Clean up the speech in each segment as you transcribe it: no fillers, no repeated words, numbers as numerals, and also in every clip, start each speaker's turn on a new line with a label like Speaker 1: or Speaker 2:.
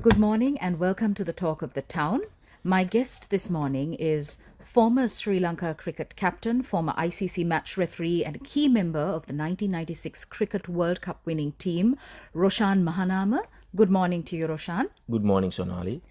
Speaker 1: Good morning and welcome to the Talk of the Town. My guest this morning is former Sri Lanka cricket captain, former ICC match referee, and key member of the 1996 Cricket World Cup winning team, Roshan Mahanama. Good morning to you, Roshan.
Speaker 2: Good morning, Sonali.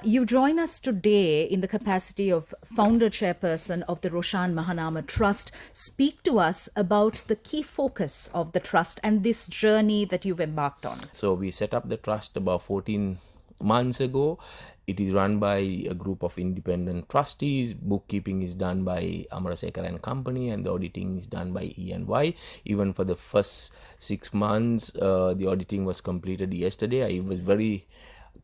Speaker 1: You join us today in the capacity of founder chairperson of the Roshan Mahanama Trust. Speak to us about the key focus of the trust and this journey that you've embarked on.
Speaker 2: So we set up the trust about 14 months ago. It is run by a group of independent trustees. Bookkeeping is done by Amarasekar and Company, and the auditing is done by E&Y. Even for the first 6 months, the auditing was completed yesterday. I was very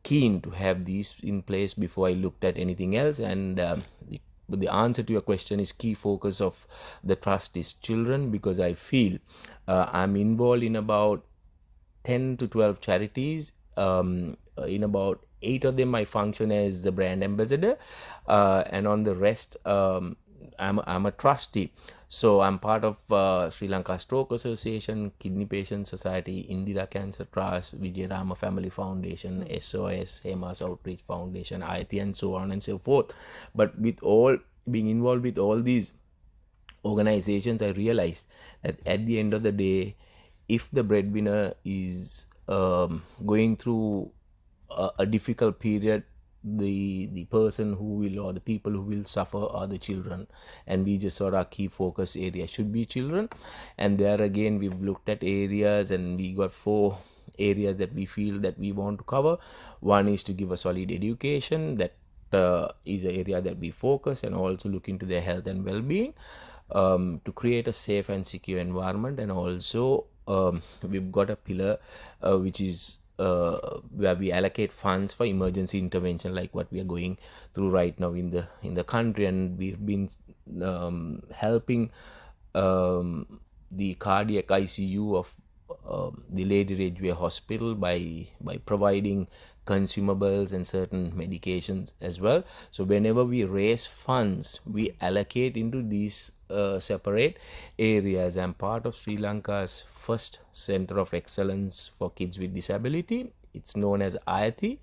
Speaker 2: keen to have these in place before I looked at anything else. And the answer to your question is key focus of the trust is children, because I feel I'm involved in about 10 to 12 charities. In about 8 of them I function as the brand ambassador, and on the rest I'm a trustee. So I'm part of Sri Lanka Stroke Association, Kidney Patient Society, Indira Cancer Trust, Vijayarama Family Foundation, SOS, Hemas Outreach Foundation, IIT, and so on and so forth. But with all being involved with all these organizations, I realized that at the end of the day, if the breadwinner is going through a difficult period, the person who will, or the people who will suffer, are the children. And we just saw our key focus area should be children. And there again, we've looked at areas, and we got 4 areas that we feel that we want to cover. One is to give a solid education. That is an area that we focus, and also look into their health and well-being, to create a safe and secure environment. And also we've got a pillar which is where we allocate funds for emergency intervention, like what we are going through right now in the country. And we've been helping the cardiac ICU of the Lady Ridgeway Hospital by providing consumables and certain medications as well. So whenever we raise funds, we allocate into these separate areas. I'm part of Sri Lanka's first center of excellence for kids with disability. It's known as IIT.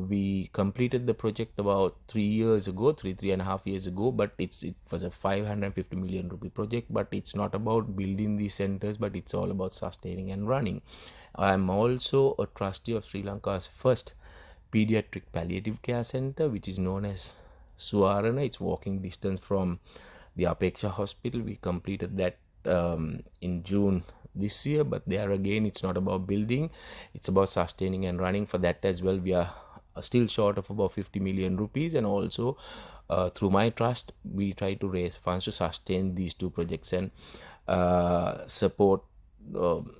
Speaker 2: We completed the project about 3.5 years ago, but it was a 550 million rupee project. But it's not about building these centers, but it's all about sustaining and running. I'm also a trustee of Sri Lanka's first pediatric palliative care center, which is known as Suwarana. It's walking distance from the Apeksha Hospital. We completed that in June this year. But there again, it's not about building, it's about sustaining and running. For that as well, we are still short of about 50 million rupees. And also through my trust, we try to raise funds to sustain these 2 projects and support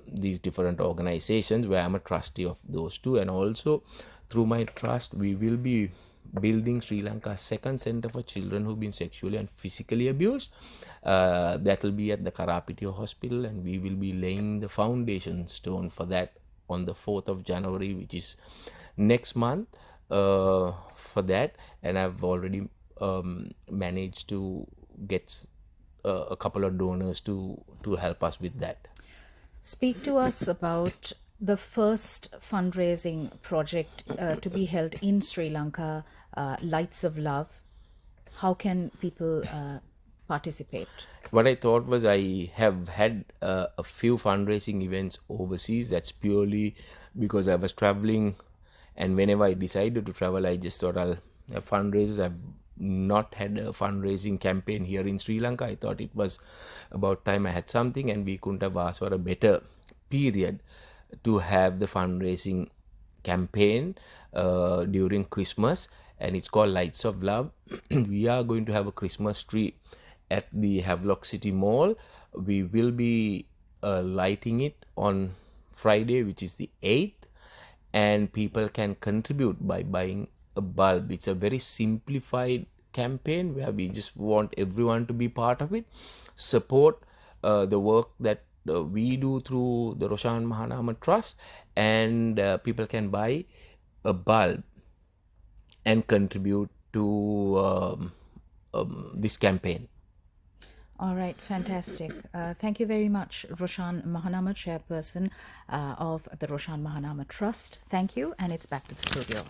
Speaker 2: these different organizations, where I'm a trustee of those 2. And also through my trust, we will be building Sri Lanka's second center for children who've been sexually and physically abused. That will be at the Karapitiya Hospital, and we will be laying the foundation stone for that on the 4th of January, which is next month, for that. And I've already managed to get a couple of donors to help us with that.
Speaker 1: Speak to us about the first fundraising project to be held in Sri Lanka, Lights of Love. How can people participate?
Speaker 2: What I thought was, I have had a few fundraising events overseas. That's purely because I was traveling, and whenever I decided to travel, I just thought I'll have fundraisers. I've not had a fundraising campaign here in Sri Lanka. I thought it was about time I had something, and we couldn't have asked for a better period to have the fundraising campaign during Christmas. And it's called Lights of Love. We are going to have a Christmas tree at the Havelock City Mall. We will be lighting it on Friday, which is the 8th, and people can contribute by buying a bulb. It's a very simplified campaign where we just want everyone to be part of it, support the work that we do through the Roshan Mahanama Trust, and people can buy a bulb and contribute to this campaign.
Speaker 1: All right, fantastic. Thank you very much, Roshan Mahanama, chairperson of the Roshan Mahanama Trust. Thank you, and it's back to the studio.